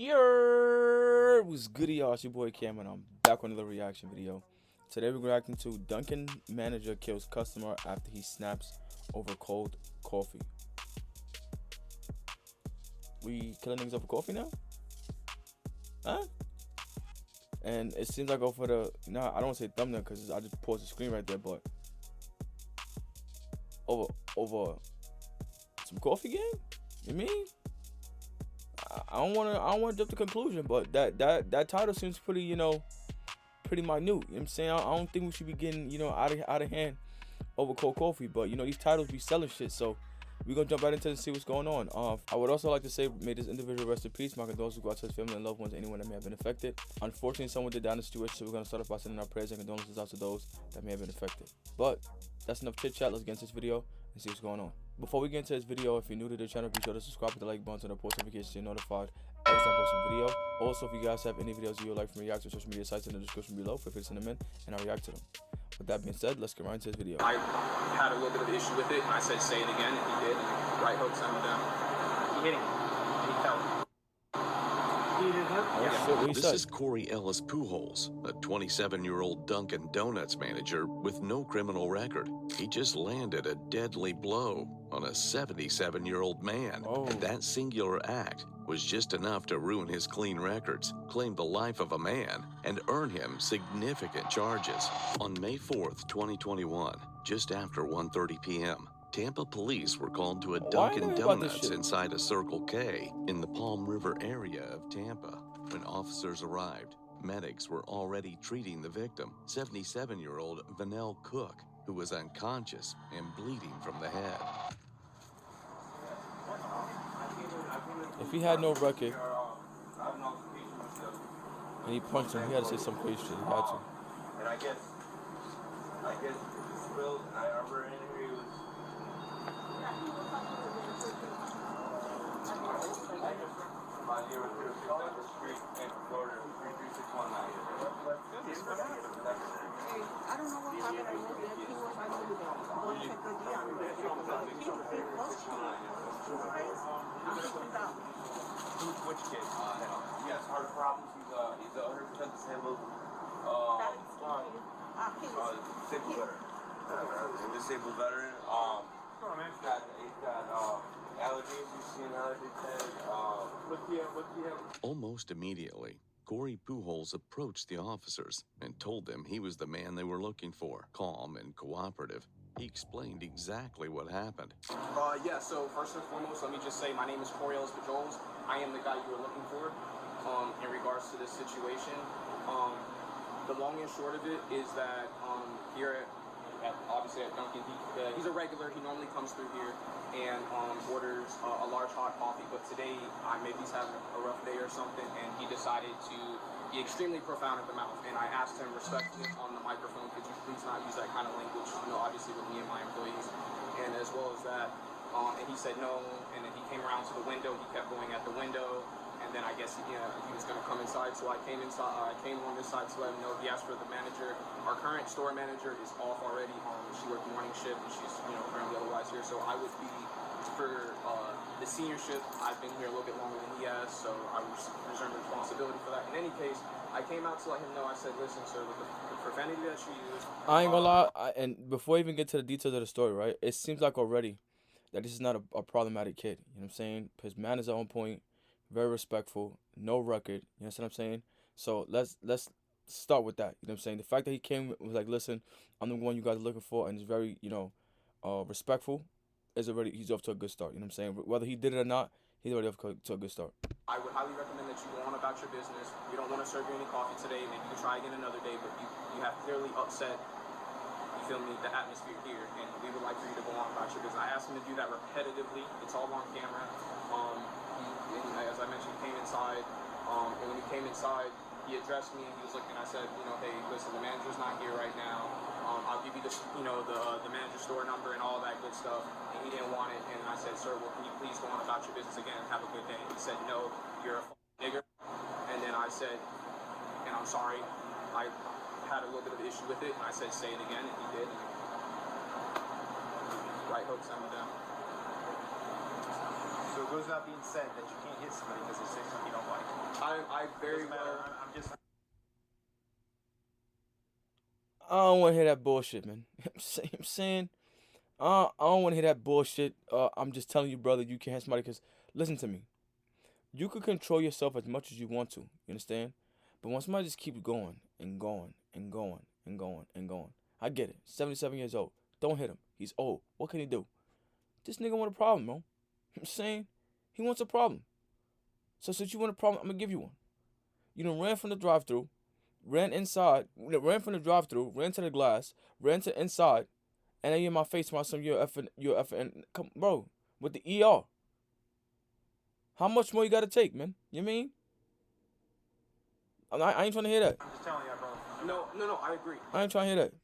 Yo, what's goody, y'all? It's your boy Cam, and I'm back with another reaction video. Today we're reacting to Dunkin manager kills customer after he snaps over cold coffee. We killing niggas over coffee now? Huh? And it seems like over the I don't say thumbnail because I just paused the screen right there, but over some coffee game? You mean? I don't want to jump to conclusion, but that title seems pretty, pretty minute. You know what I'm saying? I don't think we should be getting, out of hand over cold coffee. But these titles be selling shit, so we're gonna jump right into it and see what's going on. I would also like to say, may this individual rest in peace. My condolences go out to his family and loved ones, anyone that may have been affected. Unfortunately, someone did die in the situation, so we're gonna start off by sending our prayers and condolences out to those that may have been affected. But that's enough chit chat. Let's get into this video and see what's going on. Before we get into this video, if you're new to the channel, be sure to subscribe with the like button and the post notifications so you're notified every time I post a video. Also, if you guys have any videos you would like from me react to social media sites in the description below, feel free to send them in and I'll react to them. With that being said, let's get right into this video. I had a little bit of an issue with it, and I said say it again, and he did. And right hook sent him down. He hit him. He fell. This is Corey Ellis Pujols, a 27-year-old Dunkin' Donuts manager with no criminal record. He just landed a deadly blow on a 77-year-old man. And that singular act was just enough to ruin his clean records, claim the life of a man, and earn him significant charges. On May 4th, 2021, just after 1:30 p.m., Tampa police were called to a Dunkin' Donuts inside a Circle K in the Palm River area of Tampa. When officers arrived, medics were already treating the victim, 77-year-old Vanell Cook, who was unconscious and bleeding from the head. If he had no record and he punched him, he had to say some crazy shit. He had to. And I guess it's spilled, and I remember in here he was. I don't know what happened. I know that he was one check again. Which kid? He has heart problems. He's 100% disabled. Disabled veteran. Disabled veteran. He's got allergies. He's seen allergy test. Almost immediately, Corey Pujols approached the officers and told them he was the man they were looking for. Calm and cooperative, he explained exactly what happened. Yeah, so first and foremost, let me just say my name is Corey Ellis Pujols. I am the guy you were looking for in regards to this situation. The long and short of it is that here obviously at Dunkin', he's a regular. He normally comes through here and orders a large hot coffee, but today maybe he's having a rough day or something, and he decided to be extremely profound at the mouth. And I asked him respectfully on the microphone, could you please not use that kind of language, obviously with me and my employees, and as well as that, and he said no, and then he came around to the window, he kept going at the window, and then I guess he was going to come inside, so I came inside. I came on this side to let him know. He asked for the manager. Our current store manager is off already. She worked morning shift, and she's currently otherwise here. So I would be for the senior shift. I've been here a little bit longer than he has, so I was reserving responsibility for that. In any case, I came out to let him know. I said, listen, sir, with the profanity that you use, I ain't gonna lie. And before I even get to the details of the story, right? It seems like already that this is not a problematic kid. You know what I'm saying? His manners are on point. Very respectful, no record, you know what I'm saying? So let's start with that, you know what I'm saying? The fact that he came was like, listen, I'm the one you guys are looking for, and he's very, respectful, he's off to a good start, you know what I'm saying? Whether he did it or not, he's already off to a good start. I would highly recommend that you go on about your business. We don't want to serve you any coffee today, maybe you can try again another day, but you have clearly upset, you feel me, the atmosphere here, and we would like for you to go on about your business. I asked him to do that repetitively, it's all on camera. As I mentioned, he came inside, and when he came inside, he addressed me, and he was looking, I said, hey, listen, the manager's not here right now, I'll give you the manager store number and all that good stuff, and he didn't want it, and I said, sir, well, can you please go on about your business again and have a good day? He said, no, you're a nigger, and then I said, and I'm sorry, I had a little bit of an issue with it, and I said, say it again, and he did, right hook sent him down. So it goes without being said that you can't hit somebody because they say something you don't like. I very Doesn't matter. well. I'm just. I don't want to hear that bullshit, man. I'm saying, I don't want to hear that bullshit. I'm just telling you, brother, you can't have somebody because, listen to me. You can control yourself as much as you want to. You understand? But when somebody just keeps going and going and going and going and going, I get it. 77 years old. Don't hit him. He's old. What can he do? This nigga want a problem, bro. I'm saying, he wants a problem. So since you want a problem, I'm gonna give you one. You done ran from the drive-thru, ran inside, ran from the drive-thru, ran to the glass, ran to inside, and then you in my face while some you're effing, come, bro, with the ER. How much more you gotta take, man? You mean? I ain't trying to hear that. I'm just telling you, bro. No, I agree. I ain't trying to hear that.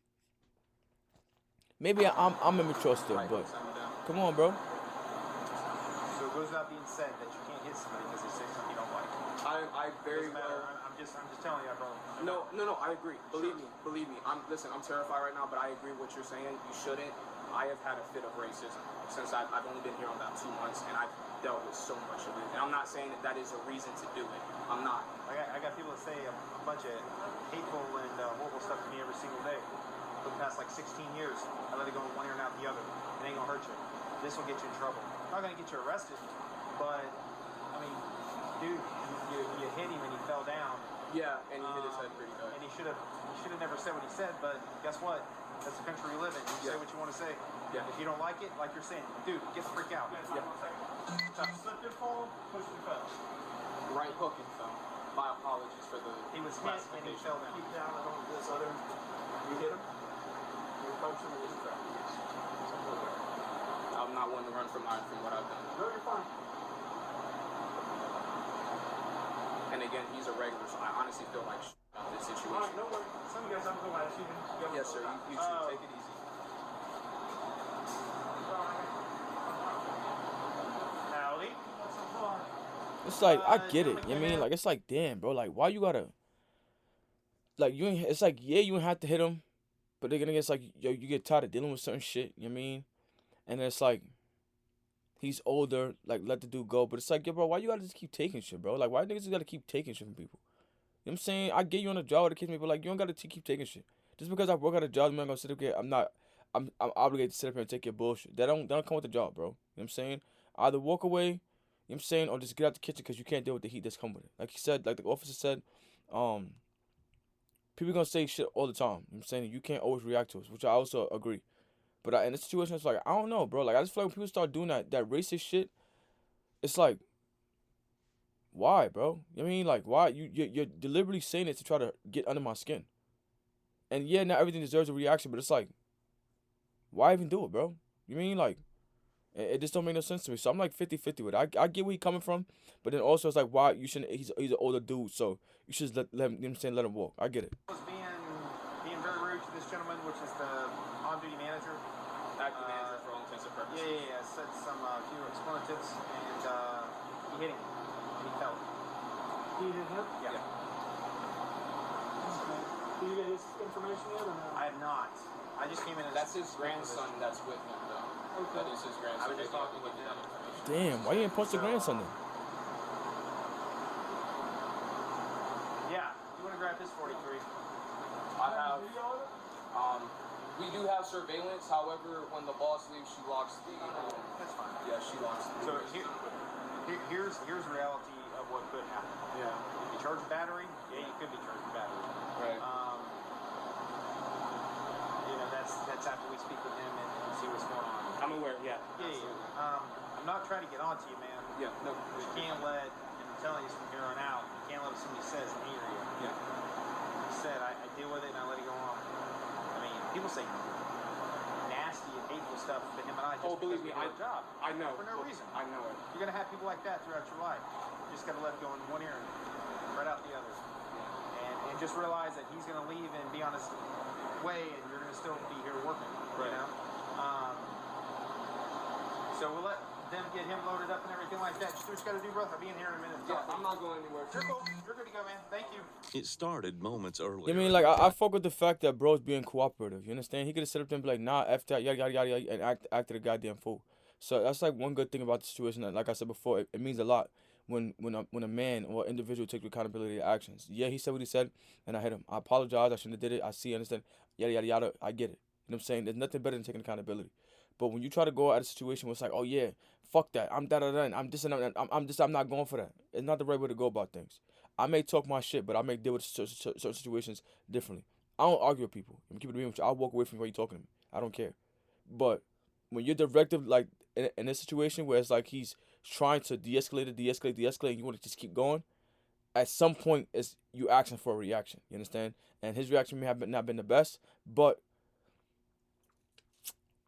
Maybe I'm immature still, Right, but send me down. come on, bro. So it goes without being said that you can't hit somebody because they say something you don't like. I very Doesn't matter. well. I'm just telling you, bro. No, I agree. Believe me. Listen, I'm terrified right now, but I agree with what you're saying. You shouldn't. I have had a fit of racism since I've only been here about 2 months, and I've dealt with so much of it. And I'm not saying that is a reason to do it. I'm not. I got people that say a bunch of hateful and horrible stuff to me every single day. For the past like 16 years, I let it go in one ear and out the other. It ain't gonna hurt you. This will get you in trouble. Not gonna get you arrested, but I mean, dude, you hit him and he fell down. Yeah, and he hit his head pretty good. And he should have never said what he said. But guess what? That's the country we live in. You say what you want to say. Yeah. If you don't like it, like you're saying, dude, get the freak out. Yeah. Slipped and fall, pushed and fell. Right hook and fell. My apologies for the He was hit and he fell down. Keep down and on this other. You hit him? You punched him in his back. I'm not one to run from what I've done. No, you're fine. And again, he's a regular, so I honestly feel like about this situation. All right, no worries. Some guys have to go at you. Yes, sir. You should take it easy. Howdy. It's like I get it. You know what I mean? Like it's like damn, bro. Like why you gotta? Like you ain't. It's like yeah, you ain't have to hit him, but then again, it's like yo, you get tired of dealing with certain shit. You know what I mean? And it's like he's older. Like let the dude go. But it's like yo, bro, why you gotta just keep taking shit, bro? Like why niggas just gotta keep taking shit from people? You know what I'm saying? I get you on a job with the kids, but like you don't gotta keep taking shit. Just because I work at a job, I'm not gonna sit up here. I'm obligated to sit up here and take your bullshit. That don't come with the job, bro. You know what I'm saying? Either walk away, you know what I'm saying, or just get out the kitchen because you can't deal with the heat that's come with it. Like he said, like the officer said, people gonna say shit all the time. You know what I'm saying? You can't always react to us, which I also agree. But in this situation, it's like, I don't know, bro. Like, I just feel like when people start doing that racist shit, it's like, why, bro? You know what I mean? Like, why? You're deliberately saying it to try to get under my skin. And yeah, not everything deserves a reaction, but it's like, why even do it, bro? You know what I mean? Like, it just don't make no sense to me. So I'm like 50-50 with it. I get where he's coming from, but then also it's like, why you shouldn't? He's an older dude, so you should just let him. You know what I'm saying? Let him walk. I get it. Was being very rude to this gentleman, which is the on-duty manager. Acting manager for all intents and purposes. Yeah. Said some few expletives, and he hit him, and he fell. He hit him? Yeah. Okay. Do you get his information yet or no? I have not. I just came in as That's his grandson that's with him, though. Okay. That is his I grandson. was just talking with him. Damn, why you didn't punch the grandson then? Yeah. You want to grab this 43? I have. We do have surveillance. However, when the boss leaves, she locks the. That's fine. Yeah, she locks the. So here's the reality of what could happen. Yeah. If you charge with battery, yeah, you could be charged with battery. Right. That's after we speak with him and see what's going on. I'm aware. Yeah. Yeah. I'm not trying to get on to you, man. Yeah. No. You can't let, and I'm telling you from here on out, you can't let what somebody says anger you. Yeah. Like I said, I deal with it and I let it go on. I mean, people say nasty and hateful stuff to him and I just believe me, because we do our job. I know. For no reason. I know it. You're going to have people like that throughout your life. You just got to let it go in one ear and right out the other. And just realize that he's going to leave and be on his way and you're going to still be here working. Right. You know? So we'll let them get him loaded up and everything like that. Just do what you got to do, brother. I'll be in here in a minute. Yeah, I'm not going anywhere. You're cool. You're good to go, man. Thank you. It started moments earlier. You know what I mean? Like, I fuck with the fact that bro's being cooperative. You understand? He could have set up there and be like, nah, F that, yada, yada, yada, yada, and acted a goddamn fool. So that's like one good thing about the situation. That, like I said before, it means a lot when a man or individual takes accountability of actions. Yeah, he said what he said, and I hit him. I apologize. I shouldn't have did it. I see, understand, yada yada yada. I get it. You know what I'm saying? There's nothing better than taking accountability. But when you try to go at a situation where it's like, oh yeah, fuck that, I'm da da da, and I'm this and I'm not going for that. It's not the right way to go about things. I may talk my shit, but I may deal with certain situations differently. I don't argue with people. I'm keeping it real with you. I'll walk away from you while you're talking to me. I don't care. But when you're directive, like in a situation where it's like he's trying to de-escalate, and you want to just keep going, at some point it's you asking for a reaction. You understand? And his reaction may have not been the best, but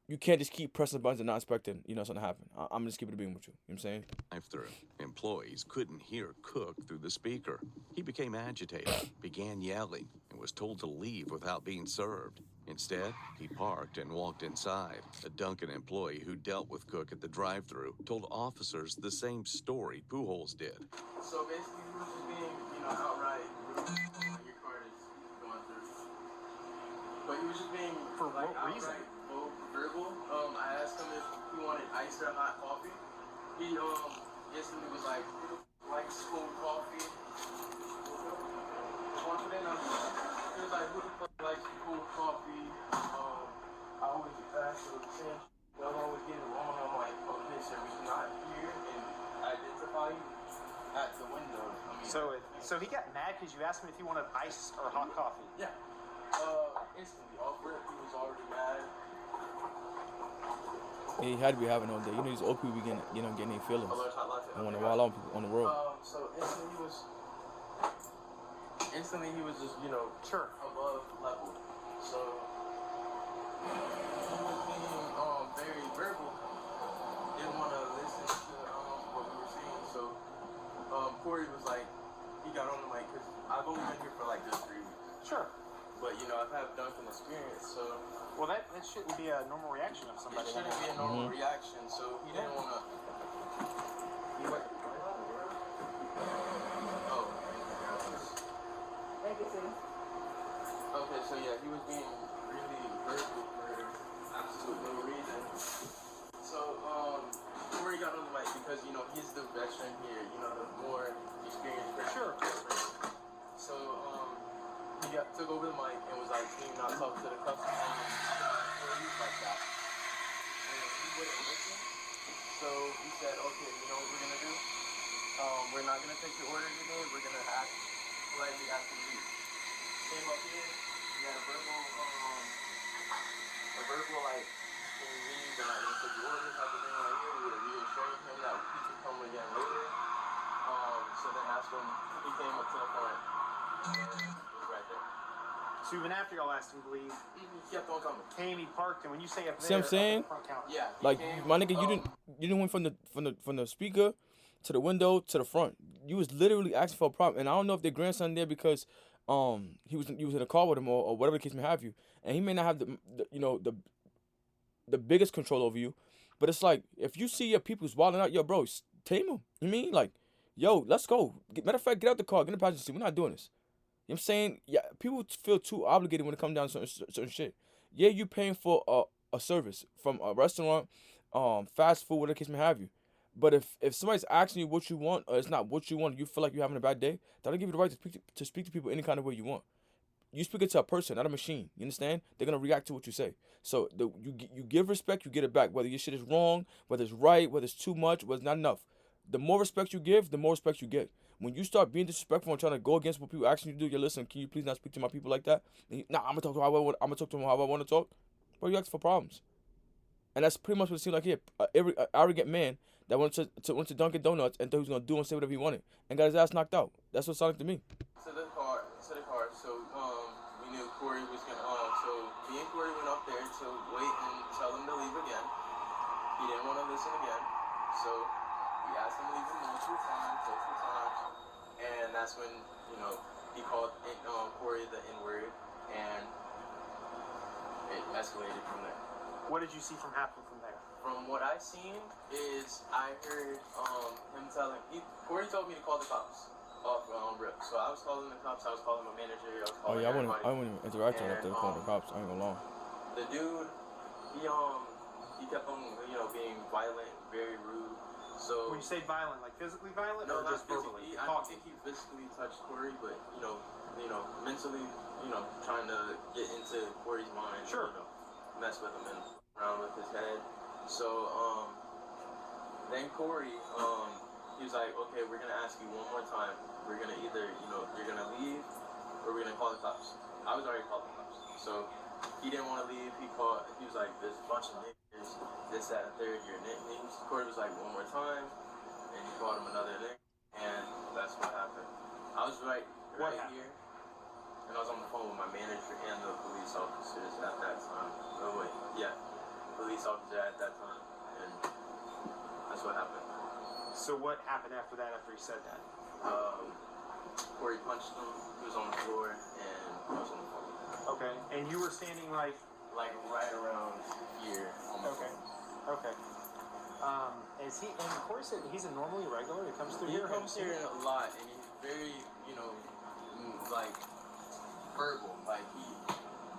you can't just keep pressing buttons and not expecting, something to happen. I'm just keeping it being with you. You know what I'm saying? Drive-through. Employees couldn't hear Cook through the speaker. He became agitated, began yelling, and was told to leave without being served. Instead, he parked and walked inside. A Dunkin' employee who dealt with Cook at the drive-through told officers the same story Pujols did. So basically, he was just being, outright rude when your card is going through. But he was just being, For what reason? Verbal. I asked him if he wanted iced or hot coffee. He instantly was like cold coffee. Once then he was like, who the fuck likes cold coffee? I always ask the same. They'll always get it wrong. I'm like, okay, sir, we cannot hear and identify you at the window. I mean, So he got mad because you asked him if he wanted ice or hot coffee. Yeah. Instantly off rip, he was already mad. He had to be having all day. These old people be getting their feelings. And want to wild out on the road. So instantly he was just, Sure. above level. So he was being very verbal. Didn't want to listen to what we were saying. So Corey was like, he got on the mic because I've only been here for like just 3 weeks. Sure. But I've had Dunkin' experience, so. Well, that shouldn't be a normal reaction of somebody. It shouldn't be a normal reaction, so he didn't want to. Oh. Thank you, sis. Okay, so yeah, he was being really verbal for absolute no reason. So, Corey got on the mic because, he's the veteran here, the more experienced person. Sure. So, he took over the mic and was like, can you not talk to the customer? Like that. And he wouldn't listen. So he said, okay, you know what we're going to do? We're not going to take your order today. We're going to politely ask you to leave. Came up here. We had a verbal, like, can you leave? We're not going to take your order type of thing right here. We were reassuring him that he could come again later. So then that's when he came up to the front. And right there. So even after y'all asked him to leave, He kept on coming. came, he parked, and when you say up there, See what I'm saying? up the front counter. Yeah. Like my nigga, you didn't went from the speaker to the window to the front. You was literally asking for a problem, and I don't know if their grandson there because he was in a car with him or whatever the case may have you, and he may not have the biggest control over you, but it's like if you see your people's wilding out, yo, bro, tame them. You mean like, yo, let's go. Matter of fact, get out the car, get in the passenger seat. We're not doing this. You know what I'm saying? Yeah, people feel too obligated when it comes down to certain shit. Yeah, you paying for a service from a restaurant, fast food, whatever the case may have you. But if somebody's asking you what you want or it's not what you want, you feel like you're having a bad day, that'll give you the right to speak to people any kind of way you want. You speak it to a person, not a machine. You understand? They're gonna react to what you say. So you give respect, you get it back. Whether your shit is wrong, whether it's right, whether it's too much, whether it's not enough. The more respect you give, the more respect you get. When you start being disrespectful and trying to go against what people asking you to do, you listen. Can you please not speak to my people like that? I'm gonna talk to how I'm gonna talk to them how I want to talk. Bro, you asking for problems, and that's pretty much what it seems like here. Every arrogant man that went to Dunkin' Donuts and thought he was gonna do and say whatever he wanted and got his ass knocked out. That's what it sounded to me. To the car. So we knew Corey was gonna. So me and Corey went up there to wait and tell him to leave again. He didn't want to listen again. So we asked him to leave multiple times, and that's when he called Corey the N-word, and it escalated from there. What did you see from happening from there? From what I seen is I heard him telling Corey told me to call the cops off rip. So I was calling the cops, I was calling my manager, I was calling everybody. I wouldn't even interact with them calling the cops. I ain't gonna lie. The dude, he kept on being violent, very rude. So When you say violent, like physically violent, no, or not just verbally? physically. I don't think he physically touched Corey, but mentally, trying to get into Corey's mind. Sure. Mess with him and around with his head. So then Corey, he was like, okay, we're gonna ask you one more time. We're gonna either, you're gonna leave or we're gonna call the cops. I was already calling the cops. So he didn't want to leave. He was like, there's a bunch of niggas, this, that, and third, your nicknames. Corey was like, one more time. And he called him another nick. And that's what happened. I was right here. And I was on the phone with my manager and the police officers at that time. Oh, wait. Yeah. Police officer at that time. And that's what happened. So what happened after that, after he said that? Corey punched him. He was on the floor, and I was on the phone. Okay. And you were standing like right around here on the phone. Okay. Is he? And Corey said he's a normally regular. He comes through He here. comes here a lot, and he's very, like verbal. Like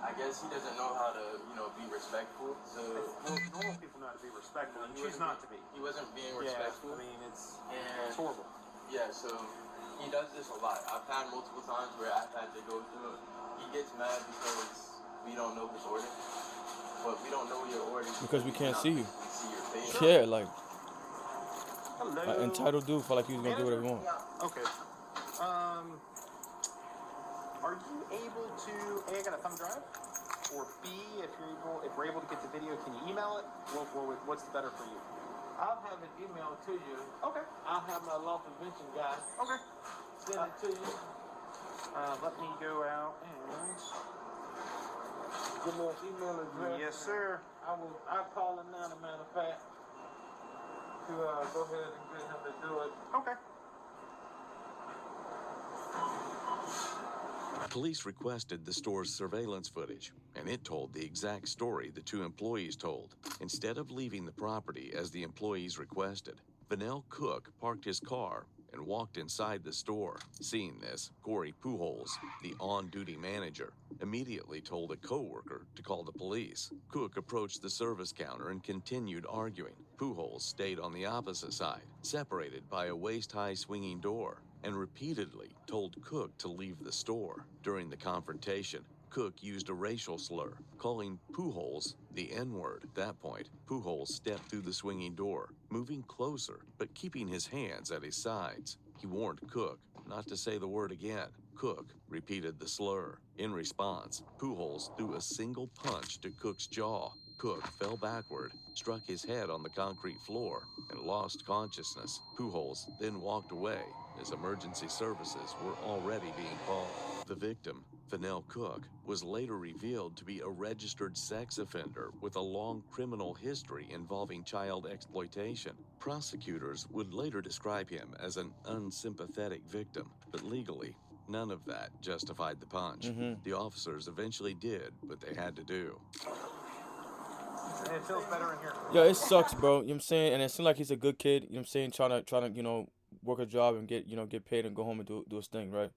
I guess he doesn't know how to, be respectful. So normal people know how to be respectful. And choose not to be. He wasn't being respectful. I mean, it's horrible. Yeah. So he does this a lot. I've had multiple times where I've had to go through it. He gets mad because we don't know his order. But we don't know your order because we can't see you. See your face. Yeah, like hello. Entitled dude felt like he was gonna do whatever he want. Okay. Are you able to A, get a thumb drive, or B, if we're able to get the video, can you email it? What's better for you? I'll have it emailed to you. Okay. I'll have my law prevention guy Okay. send it to you. Let me go out and. Give me an email address. Yes, sir. I'll call him now, as a matter of fact, to go ahead and get him to do it. Okay. Police requested the store's surveillance footage, and it told the exact story the two employees told. Instead of leaving the property as the employees requested, Vanell Cook parked his car and walked inside the store. Seeing this, Corey Pujols, the on-duty manager, immediately told a coworker to call the police. Cook approached the service counter and continued arguing. Pujols stayed on the opposite side, separated by a waist-high swinging door, and repeatedly told Cook to leave the store. During the confrontation, Cook used a racial slur, calling Pujols the N-word. At that point, Pujols stepped through the swinging door, moving closer, but keeping his hands at his sides. He warned Cook not to say the word again. Cook repeated the slur. In response, Pujols threw a single punch to Cook's jaw. Cook fell backward, struck his head on the concrete floor, and lost consciousness. Pujols then walked away as emergency services were already being called. The victim, Vanell Cook, was later revealed to be a registered sex offender with a long criminal history involving child exploitation. Prosecutors would later describe him as an unsympathetic victim, but legally, none of that justified the punch. The officers eventually did what they had to do. And it feels better in here. Yeah, it sucks, bro. You know what I'm saying? And it seems like he's a good kid, you know what I'm saying, trying to, work a job and get paid and go home and do his thing, right?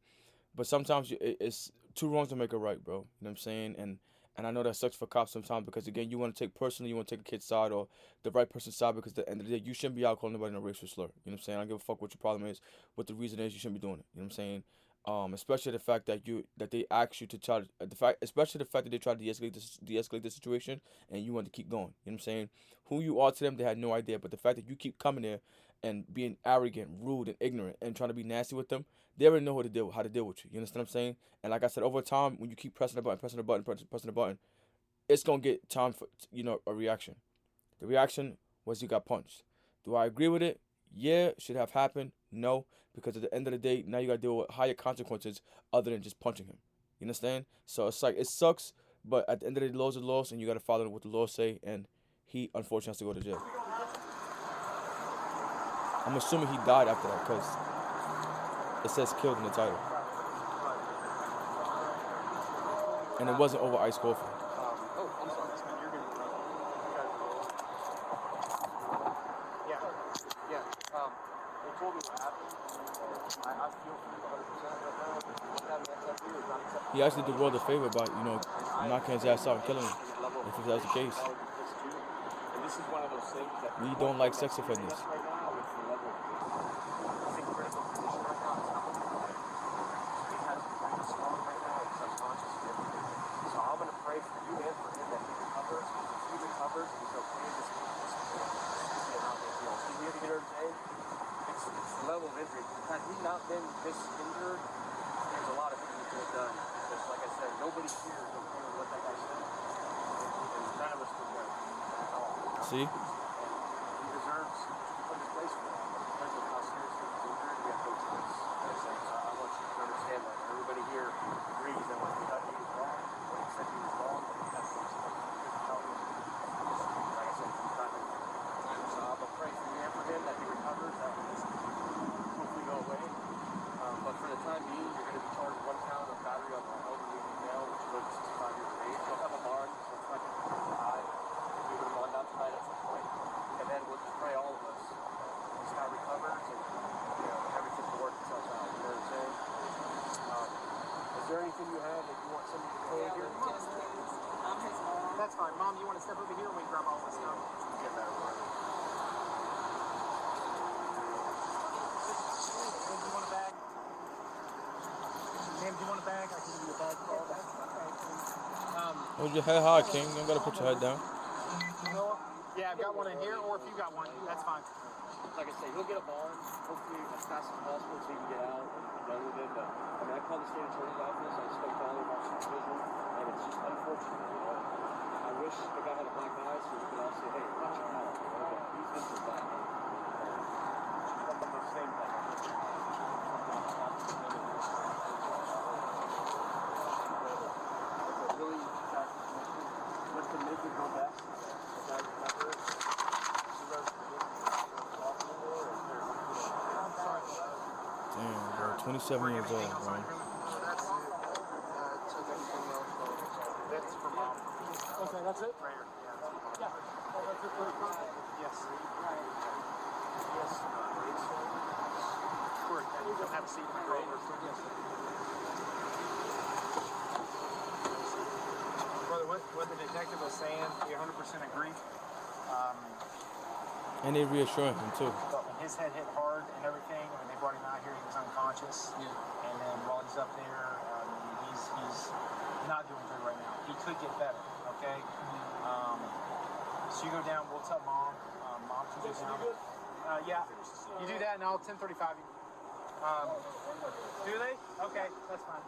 But sometimes it's two wrongs to make a right, bro. You know what I'm saying? And I know that sucks for cops sometimes because, again, you want to take personally, you want to take a kid's side or the right person's side because at the end of the day, you shouldn't be out calling nobody a racial slur. You know what I'm saying? I don't give a fuck what your problem is, what the reason is, you shouldn't be doing it. You know what I'm saying? Especially the fact that they asked you to try to, especially the fact that they tried to de-escalate the situation and you want to keep going. You know what I'm saying? Who you are to them, they had no idea. But the fact that you keep coming there and being arrogant, rude, and ignorant, and trying to be nasty with them, they already know how to deal with you. You understand what I'm saying? And like I said, over time, when you keep pressing the button, it's gonna get time for a reaction. The reaction was you got punched. Do I agree with it? Yeah, should have happened. No, because at the end of the day, now you gotta deal with higher consequences other than just punching him. You understand? So it's like it sucks, but at the end of the day, the laws are laws, and you gotta follow what the laws say. And he unfortunately has to go to jail. I'm assuming he died after that because it says killed in the title. And it wasn't over ice coffee. Oh, I'm sorry, this man, you're going to Yeah. They told me what happened. I feel for you 100% right now. He actually did the world a favor by, knocking his ass out and killing him. If that was the case. And this is one of those things that We don't like sex offenders. right now with this injured, there's a lot of things we could have done. Just like I said, nobody here is okay with what that guy said. And none of us would go at all. You know? See? And he deserves a good place for that. But because of how seriously he's injured, we have to go to this thing. So I want you to understand that. Everybody here agrees that what he thought he was wrong, what he said he was wrong, that's what he's helping. Like I said, he's not going to so I'm going to pray for him that he recovers, that will just hopefully go away. But for the time being, you're going to be charged 1 count of battery on an elderly male, which is over 65 years of age. You'll have a bond, so it's not going to be high. We would have gone down tonight at some point. And then we'll just pray all of us. This guy recovers and everything will work itself out. You know what I'm saying? Is there anything you have that you want somebody to say here? Yes, please. I'm his mom. That's fine. Mom, you want to step over here and we can grab all this stuff? Get that over. Tim, do you want a bag? Tim, do you want a bag? I can give you a bag for all that. Hold your head high, King. You don't gotta put your head down. Yeah, I've got one in here, or if you got one, that's fine. Like I say, he'll get a bond, hopefully as fast as possible so he can get out and be done with it. But I mean, I called the state attorney's office, I spoke to all of our supervision, and it's just unfortunate, you know. I wish the guy had a black eye so we could all say, hey, watch your mouth, you know, but he's been through that. The same thing. It's a really bad situation. What's to make it go best? The guy recovers. Damn, bro. 27 years old, bro. That's for mom. Okay, that's it? Right here. Yeah. Oh, that's it for the contract. Yes. Yes. Sure. You can have a seat in the car. Yes. Brother, what the detective was saying, we 100% agree. And they reassuring him, too. But when his head hit hard and everything, I mean, they brought him out here, he was unconscious. Yeah. And then while he's up there, he's not doing good right now. He could get better, okay? So you go down, we'll tell mom. Mom can go down. Yeah, you do that and I'll 1035 you. Do they? Okay, that's fine.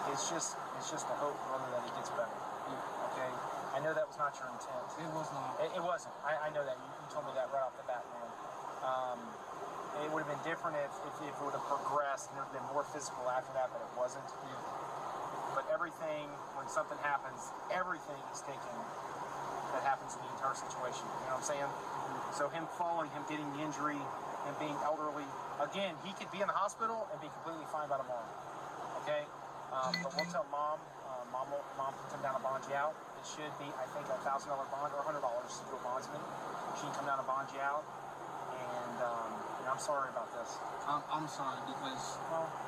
It's just a hope, brother, that he gets better. Okay? I know that was not your intent. It was not. It wasn't. I know that. You told me that right off the bat, man. It would have been different if it would have progressed and there would have been more physical after that, but it wasn't. Yeah. But everything, when something happens, everything is taken that happens in the entire situation. You know what I'm saying? Mm-hmm. So him falling, him getting the injury, him being elderly, again, he could be in the hospital and be completely fine by tomorrow. Okay? But we'll tell mom. Mom can come down and bond you out. It should be, I think, $1,000 bond or $100 to do a bondsman. She can come down and bond you out. And I'm sorry about this. I'm sorry because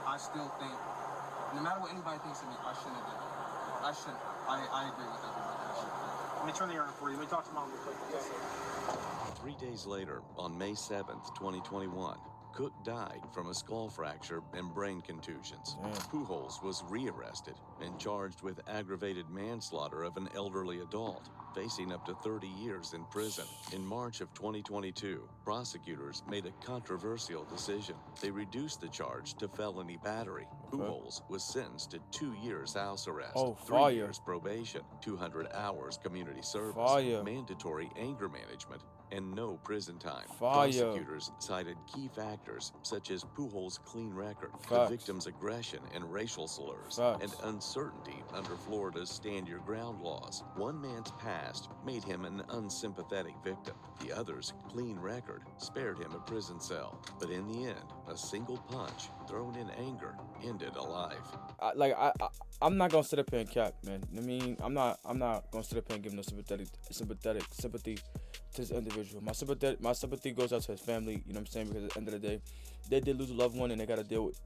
I still think, no matter what anybody thinks of me, I shouldn't have done it. I shouldn't. I agree with everybody. I shouldn't. Let me turn the air on for you. Let me talk to mom real quick. Yes, sir. 3 days later, on May 7th, 2021, Cook died from a skull fracture and brain contusions. Pujols was rearrested and charged with aggravated manslaughter of an elderly adult, facing up to 30 years in prison. In March of 2022, prosecutors made a controversial decision. They reduced the charge to felony battery. Pujols was sentenced to 2 years house arrest, 3 years probation, 200 hours community service, mandatory anger management, and no prison time. Prosecutors cited key factors such as Pujols' clean record, the victim's aggression and racial slurs, and uncertainty under Florida's stand your ground laws. One man's past made him an unsympathetic victim. The other's clean record spared him a prison cell. But in the end, a single punch thrown in anger ended a life. I'm not gonna sit up here and cap, man. I mean, I'm not gonna sit up here and give no sympathy to this individual. My sympathy goes out to his family, you know what I'm saying, because at the end of the day, they did lose a loved one and they gotta deal with,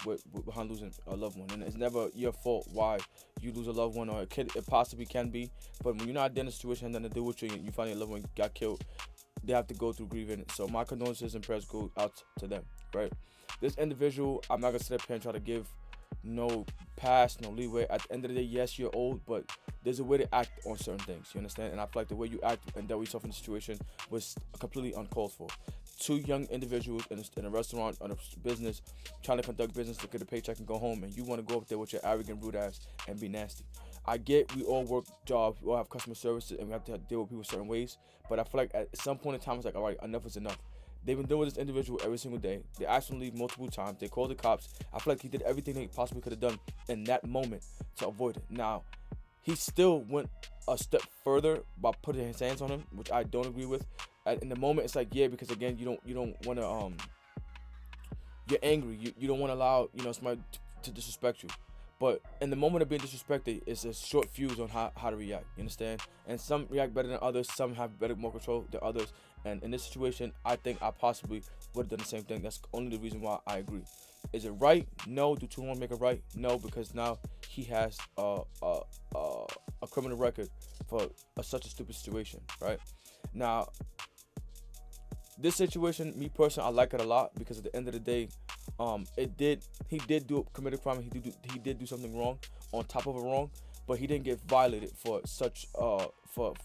with behind losing a loved one. And it's never your fault why you lose a loved one, or it possibly can be. But when you're not in a situation and nothing to do with you and you find your loved one got killed, they have to go through grieving. So my condolences and prayers go out to them, right? This individual, I'm not gonna sit up here and try to give no pass, no leeway. At the end of the day, yes, you're old, but there's a way to act on certain things. You understand? And I feel like the way you act and dealt with yourself in the situation was completely uncalled for. Two young individuals in a restaurant, on a business, trying to conduct business to get a paycheck and go home, and you want to go up there with your arrogant, rude ass and be nasty. I get we all work jobs, we all have customer services, and we have to deal with people certain ways. But I feel like at some point in time, it's like, all right, enough is enough. They've been dealing with this individual every single day. They asked him to leave multiple times. They called the cops. I feel like he did everything they possibly could have done in that moment to avoid it. Now, he still went a step further by putting his hands on him, which I don't agree with. In the moment, it's like, yeah, because again, you don't want to you're angry. You don't want to allow somebody to disrespect you. But in the moment of being disrespected, it's a short fuse on how to react. You understand? And some react better than others. Some have more control than others. And in this situation, I think I possibly would have done the same thing. That's only the reason why I agree. Is it right? No. Do 2 1 make it right? No, because now he has a criminal record for such a stupid situation, right? Now, this situation, me personally, I like it a lot because at the end of the day, he did commit a crime. He did do something wrong on top of a wrong, but he didn't get violated for such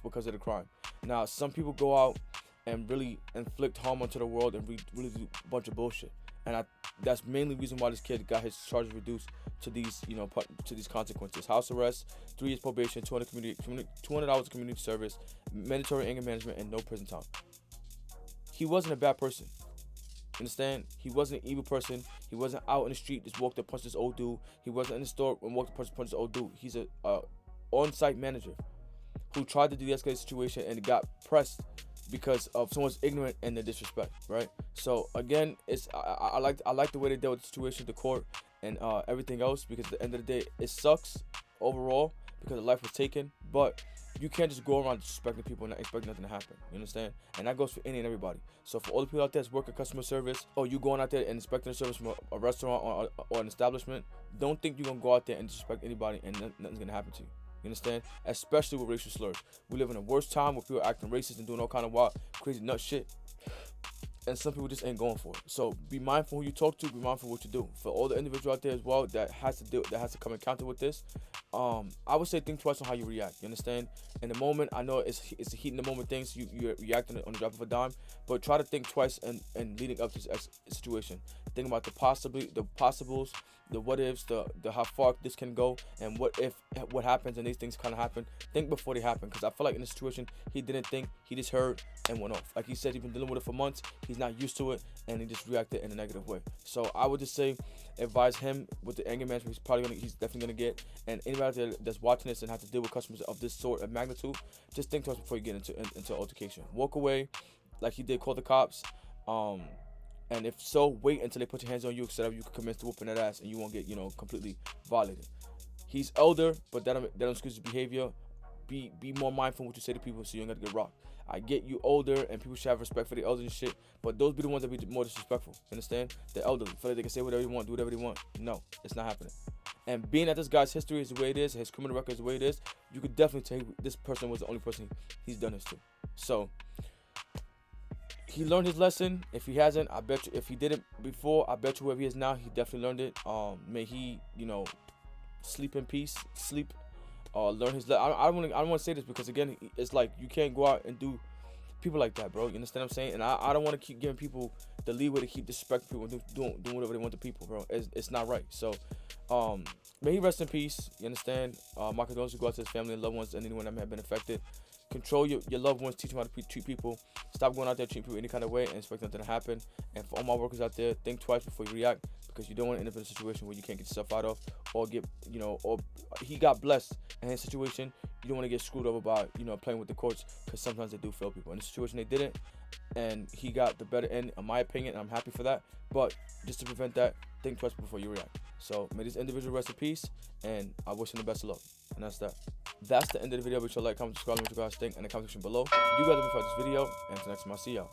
because of the crime. Now, some people go out and really inflict harm onto the world and really do a bunch of bullshit, and that's mainly the reason why this kid got his charges reduced to these to these consequences: house arrest, 3 years probation, $200 of community service, mandatory anger management, and no prison time. He wasn't a bad person. Understand? He wasn't an evil person. He wasn't out in the street just walked up, punched this old dude. He wasn't in the store and walked up, punched this old dude. He's a on-site manager who tried to de-escalate the situation and got pressed because of someone's ignorance and the disrespect, right? So again, I like the way they dealt with the situation, the court, and everything else, because at the end of the day, it sucks overall because a life was taken, but you can't just go around disrespecting people and not expect nothing to happen. You understand? And that goes for any and everybody. So for all the people out there that's working customer service, or you going out there and inspecting a service from a restaurant or an establishment, don't think you're going to go out there and disrespect anybody and nothing's going to happen to you. You understand? Especially with racial slurs. We live in a worse time where people are acting racist and doing all kind of wild, crazy nut shit. And some people just ain't going for it. So be mindful who you talk to. Be mindful what you do. For all the individual out there as well that has to come in counter with this, I would say think twice on how you react. You understand? In the moment, I know it's a heat in the moment thing, so you react on the drop of a dime. But try to think twice and leading up to this situation. Think about the possibles, the what ifs, the how far this can go, and what happens and these things kind of happen. Think before they happen, because I feel like in this situation he didn't think, he just heard and went off. Like he said, he's been dealing with it for months. He's not used to it, and he just reacted in a negative way. So I would just say, advise him with the anger management. He's definitely gonna get. And anybody out there that's watching this and have to deal with customers of this sort of magnitude, just think twice before you get into an altercation. Walk away, like he did. Call the cops. And if so, wait until they put your hands on you, so that you can commence to whooping that ass and you won't get completely violated. He's elder, but that don't excuse his behavior. Be more mindful what you say to people so you don't have to get rocked. I get you older and people should have respect for the elders and shit, but those be the ones that be more disrespectful. Understand? The elderly feel like they can say whatever they want, do whatever they want. No, it's not happening. And being that this guy's history is the way it is, his criminal record is the way it is, you could definitely tell this person was the only person he's done this to. So he learned his lesson. If he hasn't, I bet you, if he didn't before, I bet you wherever he is now, he definitely learned it. May he, sleep in peace, learn his lesson. I don't want to say this because again, it's like you can't go out and do people like that, bro. You understand what I'm saying? And I don't want to keep giving people the leeway to keep disrespecting people and doing whatever they want to people, bro. It's not right. So, may he rest in peace. You understand? My condolences go out to his family and loved ones and anyone that may have been affected. Control your loved ones. Teach them how to treat people. Stop going out there treating people any kind of way and expect nothing to happen. And for all my workers out there, think twice before you react, because you don't want to end up in a situation where you can't get yourself out of, or get, or he got blessed in his situation. You don't want to get screwed over by, playing with the courts, because sometimes they do fail people. In this situation, they didn't, and he got the better end, in my opinion, and I'm happy for that. But just to prevent that, think twice before you react. So may this individual rest in peace, and I wish him the best of luck. And that's that. That's the end of the video. Be sure to like, comment, subscribe, what you guys think in the comment section below. You guys have been for this video, and until next time, I'll see y'all.